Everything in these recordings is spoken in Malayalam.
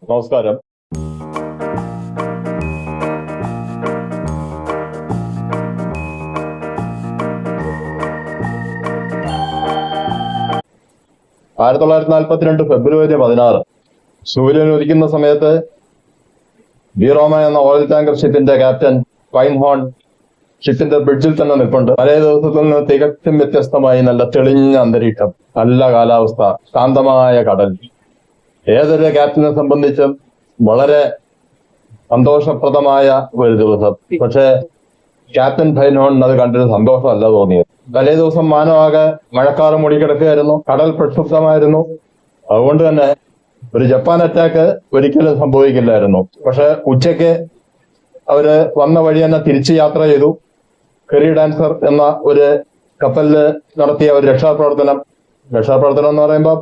നമസ്കാരം. ആയിരത്തി 1942 ഫെബ്രുവരി 16 സൂര്യൻ ഉദിക്കുന്ന സമയത്ത് ബി റോമ എന്ന ഓയിൽ ടാങ്കർ ഷിപ്പിന്റെ ക്യാപ്റ്റൻ ഫൈൻഹോൺ ഷിപ്പിന്റെ ബ്രിഡ്ജിൽ തന്നെ നിൽപ്പുണ്ട്. പഴയ ദിവസത്തിൽ നിന്ന് തികച്ചും വ്യത്യസ്തമായി നല്ല തെളിഞ്ഞ അന്തരീക്ഷം, നല്ല കാലാവസ്ഥ, ശാന്തമായ കടൽ. ഏതൊരു ക്യാപ്റ്റനെ സംബന്ധിച്ചും വളരെ സന്തോഷപ്രദമായ ഒരു ദിവസം. പക്ഷേ ക്യാപ്റ്റൻ ഫൈൻഹോൺ അത് കണ്ടൊരു സന്തോഷമല്ല തോന്നിയത്. തലേ ദിവസം മാനമാകെ മഴക്കാറ് മൂടിക്കിടക്കുകയായിരുന്നു, കടൽ പ്രക്ഷുബ്ധമായിരുന്നു. അതുകൊണ്ട് തന്നെ ഒരു ജപ്പാൻ അറ്റാക്ക് ഒരിക്കലും സംഭവിക്കില്ലായിരുന്നു. പക്ഷെ ഉച്ചയ്ക്ക് അവര് വന്ന വഴി തന്നെ തിരിച്ച് യാത്ര ചെയ്തു. കെറി ഡാൻസർ എന്ന ഒരു കപ്പലില് നടത്തിയ ഒരു രക്ഷാപ്രവർത്തനം എന്ന് പറയുമ്പോൾ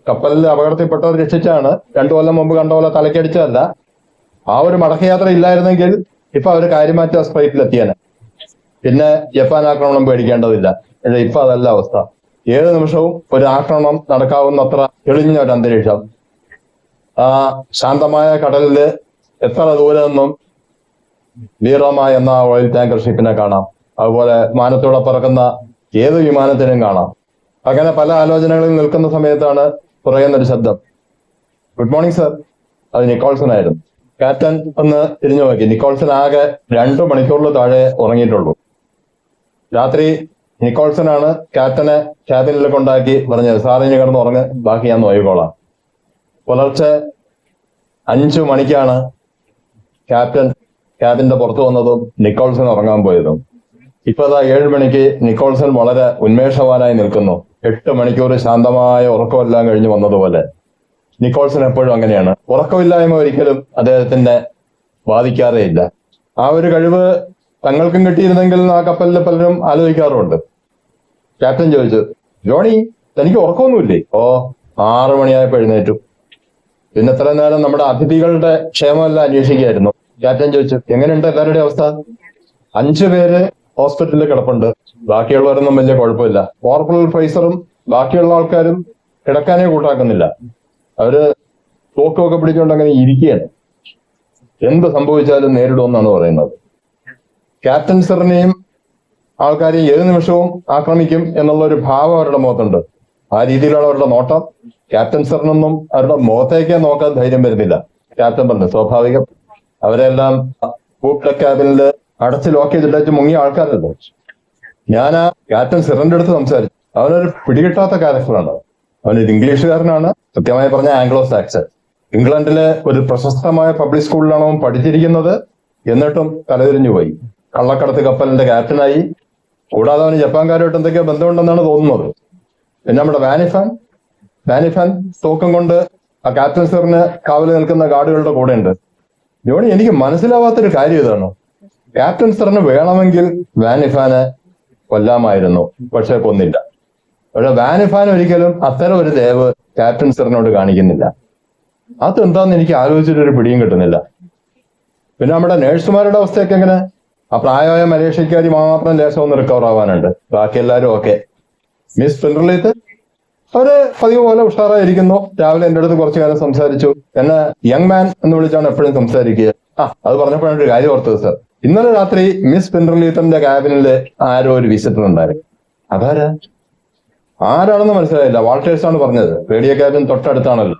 കപ്പലിൽ അപകടത്തിൽപ്പെട്ടവർ രക്ഷിച്ചാണ്. 2 കൊല്ലം മുമ്പ് കണ്ട പോലെ തലക്കടിച്ചതല്ല. ആ ഒരു മടക്കയാത്ര ഇല്ലായിരുന്നെങ്കിൽ ഇപ്പൊ അവര് കാര്യമാറ്റ സ്ട്രൈറ്റിലെത്തിയാണ്. പിന്നെ ജപ്പാൻ ആക്രമണം പേടിക്കേണ്ടതില്ല. പക്ഷെ ഇപ്പൊ അതല്ല അവസ്ഥ. ഏത് നിമിഷവും ഒരു ആക്രമണം നടക്കാവുന്നത്ര തെളിഞ്ഞ ഒരു അന്തരീക്ഷം. ആ ശാന്തമായ കടലില് എത്ര ദൂരെ നിന്നും ബി റോമ എന്ന ഓയിൽ ടാങ്കർ ഷിപ്പിനെ കാണാം. അതുപോലെ മാനത്തൂടെ പറക്കുന്ന ഏത് വിമാനത്തിനും കാണാം. അങ്ങനെ പല ആലോചനകളിൽ നിൽക്കുന്ന സമയത്താണ് പുറകുന്നൊരു ശബ്ദം. Good morning sir. അത് നിക്കോൾസൺ ആയിരുന്നു. ക്യാപ്റ്റൻ ഒന്ന് തിരിഞ്ഞു നോക്കി. നിക്കോൾസൺ ആകെ 2 മണിക്കൂറിൽ താഴെ ഉറങ്ങിയിട്ടുള്ളൂ. രാത്രി നിക്കോൾസൺ ആണ് ക്യാപ്റ്റനെ ക്യാബിനിൽ കൊണ്ടാക്കി പറഞ്ഞത്, സാറിന് കിടന്ന് ഉറങ്ങ്, ബാക്കി ഞാൻ നോക്കിക്കോളാം. പുലർച്ചെ 5 മണിക്കാണ് ക്യാപ്റ്റൻ ക്യാബിന്റെ പുറത്തു വന്നതും നിക്കോൾസൺ ഉറങ്ങാൻ പോയതും. ഇപ്പതാ 7 മണിക്ക് നിക്കോൾസൺ വളരെ ഉന്മേഷവാനായി നിൽക്കുന്നു. 8 മണിക്കൂർ ശാന്തമായ ഉറക്കമെല്ലാം കഴിഞ്ഞ് വന്നതുപോലെ. നിക്കോൾസൺ എപ്പോഴും അങ്ങനെയാണ്. ഉറക്കമില്ലായ്മ ഒരിക്കലും അദ്ദേഹത്തിന്റെ ബാധിക്കാറേ ഇല്ല. ആ ഒരു കഴിവ് തങ്ങൾക്കും കിട്ടിയിരുന്നെങ്കിൽ ആ കപ്പലിൽ പലരും ആലോചിക്കാറുണ്ട്. ക്യാപ്റ്റൻ ചോദിച്ചു, ജോണി തനിക്ക് ഉറക്കമൊന്നുമില്ലേ? 6 മണിയായപ്പോൾ എഴുന്നേറ്റു. പിന്നെ ഇത്ര നേരം നമ്മുടെ അതിഥികളുടെ ക്ഷേമമെല്ലാം അന്വേഷിക്കുകയായിരുന്നു. ക്യാപ്റ്റൻ ചോദിച്ചു, എങ്ങനെയുണ്ട് എല്ലാവരുടെയും അവസ്ഥ? 5 പേര് ഹോസ്പിറ്റലിൽ കിടപ്പുണ്ട്. ബാക്കിയുള്ളവരൊന്നും വലിയ കുഴപ്പമില്ല. കോർപ്പറൽ ഫ്രൈസറും ബാക്കിയുള്ള ആൾക്കാരും കിടക്കാനേ കൂട്ടാക്കുന്നില്ല. അവര് തോക്കൊക്കെ പിടിച്ചുകൊണ്ട് അങ്ങനെ ഇരിക്കുകയാണ്. എന്ത് സംഭവിച്ചാലും നേരിടുമെന്നാണ് പറയുന്നത്. ക്യാപ്റ്റൻ സാറിനെയും ആൾക്കാരെയും ഏത് നിമിഷവും ആക്രമിക്കും എന്നുള്ള ഒരു ഭാവം അവരുടെ മുഖത്തുണ്ട്. ആ രീതിയിലാണ് അവരുടെ നോട്ടം. ക്യാപ്റ്റൻ സാറിനൊന്നും അവരുടെ മുഖത്തേക്കേ നോക്കാൻ ധൈര്യം വരുന്നില്ല. ക്യാപ്റ്റൻ പറഞ്ഞു, സ്വാഭാവികം, അവരെല്ലാം ക്യാബിനില് അടച്ച് ലോക്ക് ചെയ്തിട്ട് മുങ്ങിയ ആൾക്കാരല്ലേ. ഞാൻ ആ ക്യാപ്റ്റൻ സിറിന്റെ അടുത്ത് സംസാരിച്ചു. അവനൊരു പിടികിട്ടാത്ത ക്യാരക്ടറാണ്. അവനൊരു ഇംഗ്ലീഷുകാരനാണ്, കൃത്യമായി പറഞ്ഞ ആംഗ്ലോ സാക്സൺ. ഇംഗ്ലണ്ടിലെ ഒരു പ്രശസ്തമായ പബ്ലിക് സ്കൂളിലാണ് അവൻ പഠിച്ചിരിക്കുന്നത്. എന്നിട്ടും തലതിരിഞ്ഞു പോയി. കള്ളക്കടത്ത് കപ്പലിന്റെ ക്യാപ്റ്റനായി. കൂടാതെ അവന് ജപ്പാൻകാരുമായിട്ട് എന്തൊക്കെയോ ബന്ധമുണ്ടെന്നാണ് തോന്നുന്നത്. പിന്നെ നമ്മുടെ വാനിഫാൻ തോക്കം കൊണ്ട് ആ ക്യാപ്റ്റൻ സാറിന് കാവല് നിൽക്കുന്ന ഗാർഡുകളുടെ കൂടെ ഉണ്ട്. ജോണി, എനിക്ക് മനസ്സിലാവാത്തൊരു കാര്യം ഇതാണ്. ക്യാപ്റ്റൻ സാറിന് വേണമെങ്കിൽ വാനിഫാനെ കൊല്ലാമായിരുന്നു, പക്ഷെ കൊന്നില്ല. പക്ഷെ വാനിഫാൻ ഒരിക്കലും അത്തരം ഒരു ദയവ് ക്യാപ്റ്റൻ സാറിനോട് കാണിക്കുന്നില്ല. അതെന്താന്ന് എനിക്ക് ആലോചിച്ചിട്ടൊരു പിടിയും കിട്ടുന്നില്ല. പിന്നെ നമ്മുടെ നേഴ്സുമാരുടെ അവസ്ഥയൊക്കെ എങ്ങനെ? ആ പ്രായമായ മലേഷ്യക്കാരി മാത്രം ലേശം ഒന്ന് റിക്കവർ ആവാനുണ്ട്. ബാക്കി എല്ലാവരും ഓക്കെ. മിസ് പിൻഡർലീത്ത് അവര് പതിവ് പോലെ ഉഷാറായിരിക്കുന്നു. രാവിലെ എൻ്റെ അടുത്ത് കുറച്ചു കാലം സംസാരിച്ചു. എന്നെ യങ് മാൻ എന്ന് വിളിച്ചാണ് എപ്പോഴും സംസാരിക്കുക. അത് പറഞ്ഞപ്പോഴാണ് ഒരു കാര്യം ഓർത്തത് സർ. ഇന്നലെ രാത്രി മിസ് പിൻഡർലീത്തിന്റെ ക്യാബിനിൽ ആരോ ഒരു വിസിറ്റർ ഉണ്ടായിരുന്നു. അതാരാ? ആരാണെന്ന് മനസ്സിലായില്ല. വാൾട്ടേഴ്സാണ് പറഞ്ഞത്. റേഡിയോ ക്യാബിൻ തൊട്ടടുത്താണല്ലോ.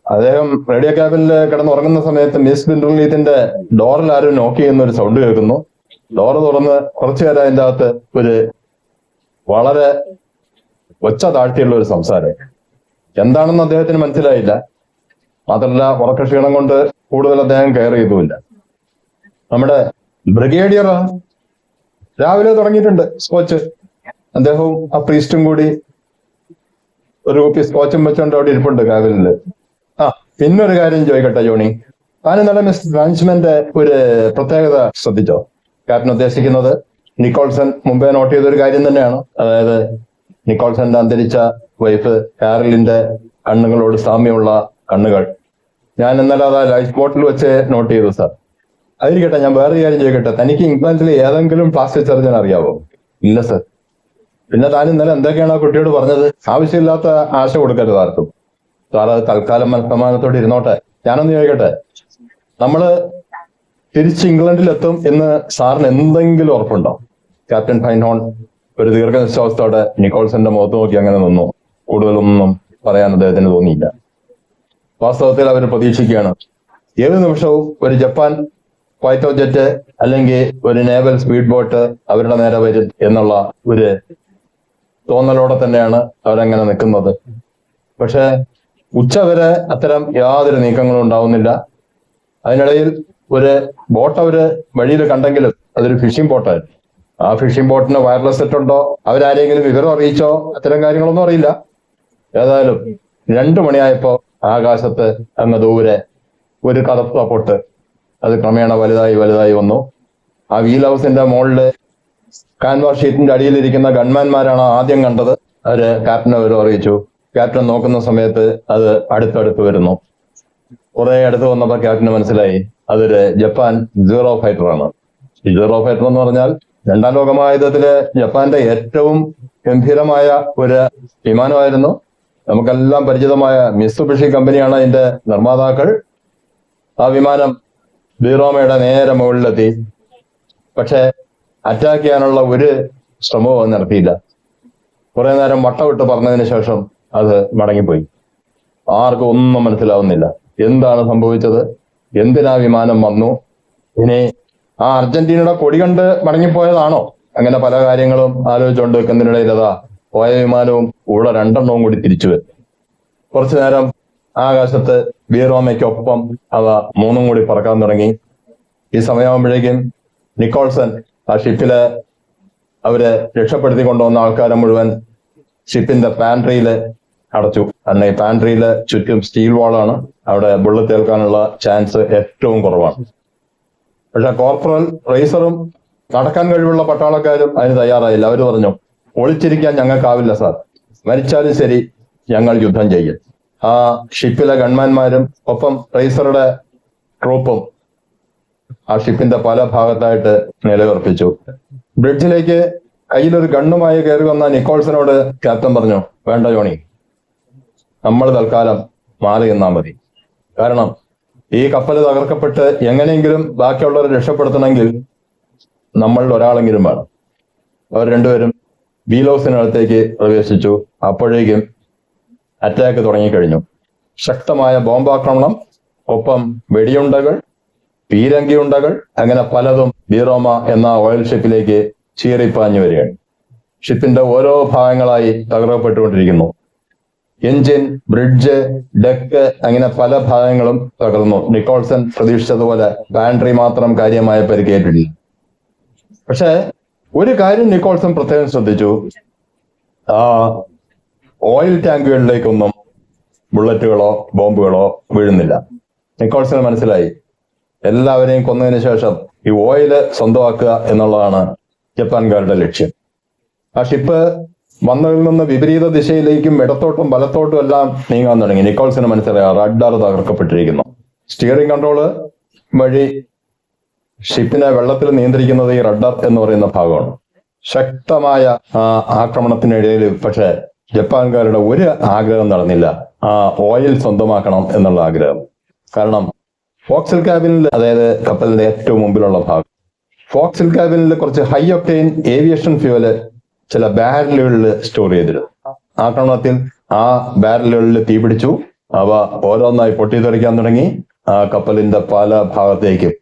അദ്ദേഹം റേഡിയോ ക്യാബിനിൽ കിടന്നുറങ്ങുന്ന സമയത്ത് മിസ് പിൻഡർലീത്തിന്റെ ഡോറിൽ ആരും നോക്ക് ചെയ്യുന്ന ഒരു സൗണ്ട് കേൾക്കുന്നു. ഡോറ് തുറന്ന് കുറച്ചു നേരം അതിൻ്റെ അകത്ത് ഒരു വളരെ ഒച്ച താഴ്ത്തിയുള്ള ഒരു സംസാരം. എന്താണെന്ന് അദ്ദേഹത്തിന് മനസ്സിലായില്ല. മാത്രമല്ല ഉറക്കക്ഷീണം കൊണ്ട് കൂടുതൽ അദ്ദേഹം കെയർ ചെയ്തുമില്ല. നമ്മുടെ ബ്രിഗേഡിയർ രാവിലെ തുടങ്ങിയിട്ടുണ്ട് സ്കോച്ച്. അദ്ദേഹവും ആ പ്രീസ്റ്റും കൂടി ഒരു കുപ്പി സ്കോച്ചും വെച്ചുകൊണ്ട് അവിടെ ഇരിപ്പുണ്ട് ക്യാബിനില്. പിന്നൊരു കാര്യം ചോദിക്കട്ടെ ജോണി, താൻ ഇന്നലെ മിസ് മാനേജ്മെന്റ് ഒരു പ്രത്യേകത ശ്രദ്ധിച്ചോ? ക്യാപ്റ്റൻ ഉദ്ദേശിക്കുന്നത് നിക്കോൾസൺ മുമ്പേ നോട്ട് ചെയ്തൊരു കാര്യം തന്നെയാണ്. അതായത് നിക്കോൾസന്റെ അന്തരിച്ച വൈഫ് കാരലിന്റെ കണ്ണുകളോട് സാമ്യമുള്ള കണ്ണുകൾ. ഞാൻ ഇന്നലെ അത് ലൈഫ് ബോട്ടിൽ വെച്ച് നോട്ട് ചെയ്തു സാർ. അതിരിക്കട്ടെ, ഞാൻ വേറെ കാര്യം ചോദിക്കട്ടെ, തനിക്ക് ഇംഗ്ലണ്ടിൽ ഏതെങ്കിലും പ്ലാസ്റ്റിക് സർജൻ അറിയാവോ? ഇല്ല സർ. പിന്നെ താൻ ഇന്നലെ എന്തൊക്കെയാണ് ആ കുട്ടിയോട് പറഞ്ഞത്? ആവശ്യമില്ലാത്ത ആശ കൊടുക്കരുത് ആർക്കും. സാറ് തൽക്കാലം മനസ്സമാനത്തോടെ ഇരുന്നോട്ടെ. ഞാനൊന്ന് ചോദിക്കട്ടെ, നമ്മള് തിരിച്ച് ഇംഗ്ലണ്ടിലെത്തും എന്ന് സാറിന് എന്തെങ്കിലും ഉറപ്പുണ്ടോ? ക്യാപ്റ്റൻ ഫൈൻഹോൺ ഒരു ദീർഘനിശ്വാസത്തോടെ നിക്കോൾസന്റെ മുഖത്ത് നോക്കി അങ്ങനെ നിന്നു. കൂടുതലൊന്നും പറയാൻ അദ്ദേഹത്തിന് തോന്നിയില്ല. വാസ്തവത്തിൽ അവർ പ്രതീക്ഷിക്കുകയാണ് ഏത് നിമിഷവും ഒരു ജപ്പാൻ ഫൈറ്റർ ജെറ്റ് അല്ലെങ്കിൽ ഒരു നേവൽ സ്പീഡ് ബോട്ട് അവരുടെ നേരെ വരും എന്നുള്ള ഒരു തോന്നലോടെ തന്നെയാണ് അവരങ്ങനെ നിൽക്കുന്നത്. പക്ഷെ ഉച്ചവരെ അത്തരം യാതൊരു നീക്കങ്ങളും ഉണ്ടാവുന്നില്ല. അതിനിടയിൽ ഒരു ബോട്ട് അവര് വഴിയിൽ കണ്ടെങ്കിലും അതൊരു ഫിഷിംഗ് ബോട്ടായിരുന്നു. ആ ഫിഷിംഗ് ബോട്ടിന് വയർലെസ് സെറ്റ് ഉണ്ടോ, അവരാരെങ്കിലും വിവരം അറിയിച്ചോ, അത്തരം കാര്യങ്ങളൊന്നും അറിയില്ല. ഏതായാലും 2 മണിയായപ്പോ ആകാശത്ത് അങ്ങ് ദൂരെ ഒരു കറുത്ത പൊട്ട് അത് ക്രമേണ വലുതായി വലുതായി വന്നു. ആ വീൽ ഹൗസിന്റെ മുകളില് കാൻവാസ് ഷീറ്റിന്റെ അടിയിലിരിക്കുന്ന ഗൺമാൻമാരാണ് ആദ്യം കണ്ടത്. അവര് ക്യാപ്റ്റനെ വിവരം അറിയിച്ചു. ക്യാപ്റ്റൻ നോക്കുന്ന സമയത്ത് അത് അടുത്തടുത്ത് വരുന്നു. കുറെ അടുത്ത് വന്നപ്പോ ക്യാപ്റ്റന് മനസ്സിലായി അതൊരു ജപ്പാൻ സീറോ ഫൈറ്റർ ആണ്. ഈ സീറോ ഫൈറ്റർ എന്ന് പറഞ്ഞാൽ 2ാം ലോക മഹായുദ്ധത്തിലെ ജപ്പാന്റെ ഏറ്റവും ഗംഭീരമായ ഒരു വിമാനമായിരുന്നു. നമുക്കെല്ലാം പരിചിതമായ മിത്സുബിഷി കമ്പനിയാണ് അതിന്റെ നിർമ്മാതാക്കൾ. ആ വിമാനം ബീറോമയുടെ നേരെ മുകളിലെത്തി. പക്ഷെ അറ്റാക്ക് ചെയ്യാനുള്ള ഒരു ശ്രമവും നടത്തിയില്ല. കുറെ നേരം വട്ടവിട്ട് പറഞ്ഞതിന് ശേഷം അത് മടങ്ങിപ്പോയി. ആർക്കും ഒന്നും മനസ്സിലാവുന്നില്ല എന്താണ് സംഭവിച്ചത്, എന്തിനാ വിമാനം വന്നു, ഇനി ആ അർജന്റീനയുടെ കൊടി കണ്ട് മടങ്ങിപ്പോയതാണോ? അങ്ങനെ പല കാര്യങ്ങളും ആലോചിച്ചുകൊണ്ട് വെക്കുന്നതിനിടയിൽ അതാ പോയ വിമാനവും ഉള്ള 2 കൂടി തിരിച്ചു വരും. കുറച്ചു നേരം ആകാശത്ത് ബീറോമയ്ക്കൊപ്പം അവ 3 കൂടി പറക്കാൻ തുടങ്ങി. ഈ സമയമാകുമ്പോഴേക്കും നിക്കോൾസൺ ആ ഷിപ്പില് അവരെ രക്ഷപ്പെടുത്തി കൊണ്ടുവന്ന ആൾക്കാരെ മുഴുവൻ ഷിപ്പിന്റെ പാൻട്രിയില് അടച്ചു. കാരണം ഈ പാൻട്രിയില് ചുറ്റും സ്റ്റീൽ വാളാണ്. അവിടെ ബുള്ളറ്റ് ഏൽക്കാനുള്ള ചാൻസ് ഏറ്റവും കുറവാണ്. പക്ഷെ കോർപ്പറൽ റേസറും നടക്കാൻ കഴിവുള്ള പട്ടാളക്കാരും അതിന് തയ്യാറായില്ല. അവര് പറഞ്ഞു, ഒളിച്ചിരിക്കാൻ ഞങ്ങൾക്കാവില്ല സാർ, മരിച്ചാലും ശരി ഞങ്ങൾ യുദ്ധം ചെയ്യും. ആ ഷിപ്പിലെ ഗൺമാൻമാരും ഒപ്പം റേസറുടെ ട്രൂപ്പും ആ ഷിപ്പിന്റെ പല ഭാഗത്തായിട്ട് നിലയുറപ്പിച്ചു. ബ്രിഡ്ജിലേക്ക് കയ്യിലൊരു ഗണ്ണുമായി കയറി വന്ന നിക്കോൾസനോട് ക്യാപ്റ്റൻ പറഞ്ഞു, വേണ്ട ജോണി, നമ്മൾ തൽക്കാലം മാറി നിന്നാ മതി. കാരണം ഈ കപ്പൽ തകർക്കപ്പെട്ട് എങ്ങനെയെങ്കിലും ബാക്കിയുള്ളവരെ രക്ഷപ്പെടുത്തണമെങ്കിൽ നമ്മളിൽ ഒരാളെങ്കിലും വേണം. അവർ 2 പേരും വീൽ ഹൗസിനടുത്തേക്ക് പ്രവേശിച്ചു. അപ്പോഴേക്കും അറ്റാക്ക് തുടങ്ങിക്കഴിഞ്ഞു. ശക്തമായ ബോംബാക്രമണം, ഒപ്പം വെടിയുണ്ടകൾ, പീരങ്കിയുണ്ടകൾ, അങ്ങനെ പലതും ബീറോമ എന്ന ഓയിൽ ഷിപ്പിലേക്ക് ചീറിപ്പാഞ്ഞു വരികയാണ്. ഷിപ്പിന്റെ ഓരോ ഭാഗങ്ങളായി തകർക്കപ്പെട്ടുകൊണ്ടിരിക്കുന്നു. എഞ്ചിൻ, ബ്രിഡ്ജ്, ഡെക്ക്, അങ്ങനെ പല ഭാഗങ്ങളും തകർന്നു. നിക്കോൾസൺ പ്രതീക്ഷിച്ചതുപോലെ പാൻട്രി മാത്രം കാര്യമായ പരിക്കേറ്റില്ല. പക്ഷെ ഒരു കാര്യം നിക്കോൾസൺ പ്രത്യേകം ശ്രദ്ധിച്ചു, ആ ഓയിൽ ടാങ്കുകളിലേക്കൊന്നും ബുള്ളറ്റുകളോ ബോംബുകളോ വീഴുന്നില്ല. നിക്കോൾസന് മനസ്സിലായി എല്ലാവരെയും കൊന്നതിന് ശേഷം ഈ ഓയില് സ്വന്തമാക്കുക എന്നുള്ളതാണ് ജപ്പാൻകാരുടെ ലക്ഷ്യം. ആ ഷിപ്പ് വന്നതിൽ നിന്ന് വിപരീത ദിശയിലേക്കും ഇടത്തോട്ടും വലത്തോട്ടും എല്ലാം നീങ്ങാൻ തുടങ്ങി. നിക്കോൾസിന് മനസ്സിലായി റഡാർ തകർക്കപ്പെട്ടിരിക്കുന്നു. സ്റ്റിയറിംഗ് കൺട്രോള് വഴി ഷിപ്പിനെ വെള്ളത്തിൽ നിയന്ത്രിക്കുന്നത് ഈ റഡാർ എന്ന് പറയുന്ന ഭാഗമാണ്. ശക്തമായ ആക്രമണത്തിനിടയിൽ പക്ഷെ ജപ്പാൻകാരുടെ ഒരു ആഗ്രഹം നടന്നില്ല, ആ ഓയിൽ സ്വന്തമാക്കണം എന്നുള്ള ആഗ്രഹം. കാരണം ഫോക്സിൽ ക്യാബിനിൽ, അതായത് കപ്പലിന്റെ ഏറ്റവും മുമ്പിലുള്ള ഭാഗം, ഫോക്സിൽ ക്യാബിനിൽ കുറച്ച് ഹൈ ഒക്ടെയിൻ ഏവിയേഷൻ ഫ്യൂവല് ചില ബാരലുകളിൽ സ്റ്റോർ ചെയ്തിരുന്നു. ആക്രമണത്തിൽ ആ ബാരലുകളിൽ തീ പിടിച്ചു. അവ ഓരോന്നായി പൊട്ടിത്തെറിക്കാൻ തുടങ്ങി. ആ കപ്പലിന്റെ പല ഭാഗത്തേക്കും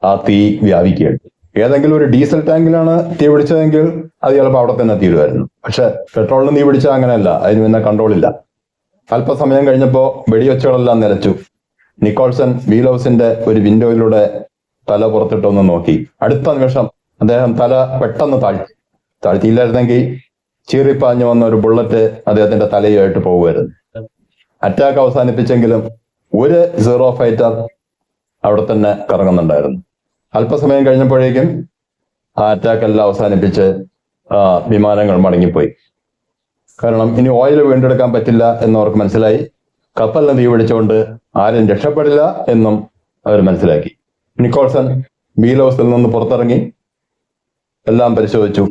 ആ തീ വ്യാപിക്കുകയാണ്. ഏതെങ്കിലും ഒരു ഡീസൽ ടാങ്കിലാണ് തീ പിടിച്ചതെങ്കിൽ അത് ചിലപ്പോൾ അവിടെ തന്നെ തീരുമായിരുന്നു. പക്ഷെ പെട്രോളിന് തീ പിടിച്ചാൽ അങ്ങനെയല്ല, അതിന് പിന്നെ കൺട്രോൾ ഇല്ല. അല്പസമയം കഴിഞ്ഞപ്പോൾ വെടിവെച്ചുകളെല്ലാം നിലച്ചു. നിക്കോൾസൺ വീൽ ഹൗസിന്റെ ഒരു വിൻഡോയിലൂടെ തല പുറത്തിട്ടൊന്ന് നോക്കി. അടുത്ത നിമിഷം അദ്ദേഹം തല പെട്ടെന്ന് താഴ്ത്തിയില്ലായിരുന്നെങ്കിൽ ചീറിപ്പാഞ്ഞു വന്ന ഒരു ബുള്ളറ്റ് അദ്ദേഹത്തിന്റെ തലയുമായിട്ട് പോകുമായിരുന്നു. അറ്റാക്ക് അവസാനിപ്പിച്ചെങ്കിലും ഒരു സീറോ ഫൈറ്റർ അവിടെ തന്നെ കറങ്ങുന്നുണ്ടായിരുന്നു. അല്പസമയം കഴിഞ്ഞപ്പോഴേക്കും ആ അറ്റാക്ക് എല്ലാം അവസാനിപ്പിച്ച് വിമാനങ്ങൾ മടങ്ങിപ്പോയി. കാരണം ഇനി ഓയിൽ വീണ്ടെടുക്കാൻ പറ്റില്ല എന്നവർക്ക് മനസ്സിലായി. കപ്പലിന് തീ പിടിച്ചുകൊണ്ട് ആരും രക്ഷപ്പെടില്ല എന്നും അവർ മനസ്സിലാക്കി. നിക്കോൾസൺ വീൽ ഹൗസിൽ നിന്ന് പുറത്തിറങ്ങി എല്ലാം പരിശോധിച്ചു.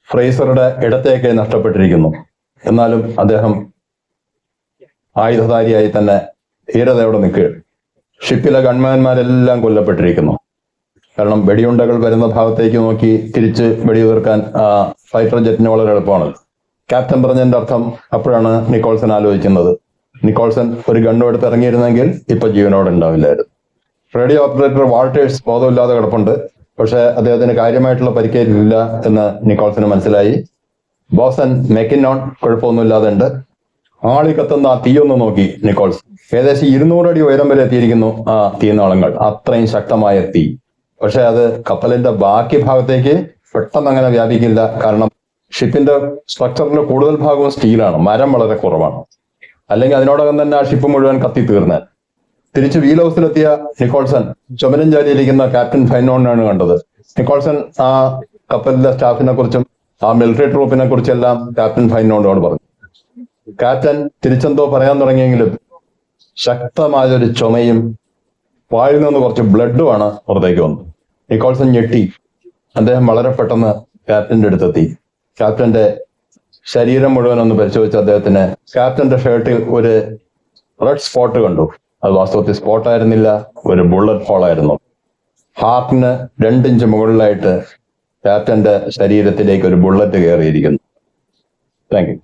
ഫ്രേസറുടെ ഇടത്തേക്ക് നഷ്ടപ്പെട്ടിരിക്കുന്നു. എന്നാലും അദ്ദേഹം ആയുധധാരിയായി തന്നെ ധീരതയോടെ നിൽക്കുകയാണ്. ഷിപ്പിലെ ഗൺമാന്മാരെല്ലാം കൊല്ലപ്പെട്ടിരിക്കുന്നു. കാരണം വെടിയുണ്ടകൾ വരുന്ന ഭാഗത്തേക്ക് നോക്കി തിരിച്ച് വെടിയുതിർക്കാൻ ഫൈറ്റർ ജെറ്റിന് വളരെ എളുപ്പമാണല്ലോ. ക്യാപ്റ്റൻ പറഞ്ഞതിന്റെ അർത്ഥം അപ്പോഴാണ് നിക്കോൾസൺ ആലോചിക്കുന്നത്, നിക്കോൾസൺ ഒരു ഗണ്ണും എടുത്ത് ഇറങ്ങിയിരുന്നെങ്കിൽ ഇപ്പൊ ജീവനോടെ ഉണ്ടാവില്ലായിരുന്നു. റേഡിയോ ഓപ്പറേറ്റർ വാൾട്ടേഴ്സ് ബോധമില്ലാതെ കിടപ്പുണ്ട്. പക്ഷെ അദ്ദേഹത്തിന് കാര്യമായിട്ടുള്ള പരിക്കേറ്റില്ല എന്ന് നിക്കോൾസന് മനസ്സിലായി. ബോസൻ മെക്കിനോൺ കുഴപ്പമൊന്നുമില്ലാതെ ഉണ്ട്. ആളി കത്തുന്ന ആ തീയൊന്ന് നോക്കി നിക്കോൾസൺ. ഏകദേശം 200 അടി ഉയരം വരെ എത്തിയിരിക്കുന്നു ആ തീനാളങ്ങൾ. അത്രയും ശക്തമായ തീ. പക്ഷെ അത് കപ്പലിന്റെ ബാക്കി ഭാഗത്തേക്ക് പെട്ടെന്ന് അങ്ങനെ വ്യാപിക്കില്ല. കാരണം ഷിപ്പിന്റെ സ്ട്രക്ചറിന്റെ കൂടുതൽ ഭാഗവും സ്റ്റീലാണ്, മരം വളരെ കുറവാണ്. അല്ലെങ്കിൽ അതിനോടകം തന്നെ ആ ഷിപ്പ് മുഴുവൻ കത്തി തീർന്നാൽ. തിരിച്ച് വീൽ ഹൗസിലെത്തിയ നിക്കോൾസൺ ചുമരം ചാരിയിരിക്കുന്ന ക്യാപ്റ്റൻ ഫൈനോണിനാണ് കണ്ടത്. നിക്കോൾസൺ ആ കപ്പലിലെ സ്റ്റാഫിനെ കുറിച്ചും ആ മിലിറ്ററി ട്രൂപ്പിനെ കുറിച്ചെല്ലാം ക്യാപ്റ്റൻ ഫൈനോണിനോട് പറഞ്ഞു. ക്യാപ്റ്റൻ തിരിച്ചെന്തോ പറയാൻ തുടങ്ങിയെങ്കിലും ശക്തമായൊരു ചുമയും വായിൽ നിന്ന് കുറച്ച് ബ്ലഡുമാണ് പുറത്തേക്ക് വന്നത്. നിക്കോൾസൺ ഞെട്ടി. അദ്ദേഹം വളരെ പെട്ടെന്ന് ക്യാപ്റ്റന്റെ അടുത്തെത്തി. ക്യാപ്റ്റന്റെ ശരീരം മുഴുവൻ ഒന്ന് പരിശോധിച്ച് അദ്ദേഹത്തിന് ക്യാപ്റ്റന്റെ ഷർട്ടിൽ ഒരു റെഡ് സ്പോട്ട് കണ്ടു. അത് വാസ്തവത്തിൽ സ്പോട്ടായിരുന്നില്ല, ഒരു ബുള്ളറ്റ് ഹോളായിരുന്നു. ഹാർട്ടിന് 2 ഇഞ്ച് മുകളിലായിട്ട് ക്യാപ്റ്റന്റെ ശരീരത്തിലേക്ക് ഒരു ബുള്ളറ്റ് കയറിയിരിക്കുന്നു. Thank you.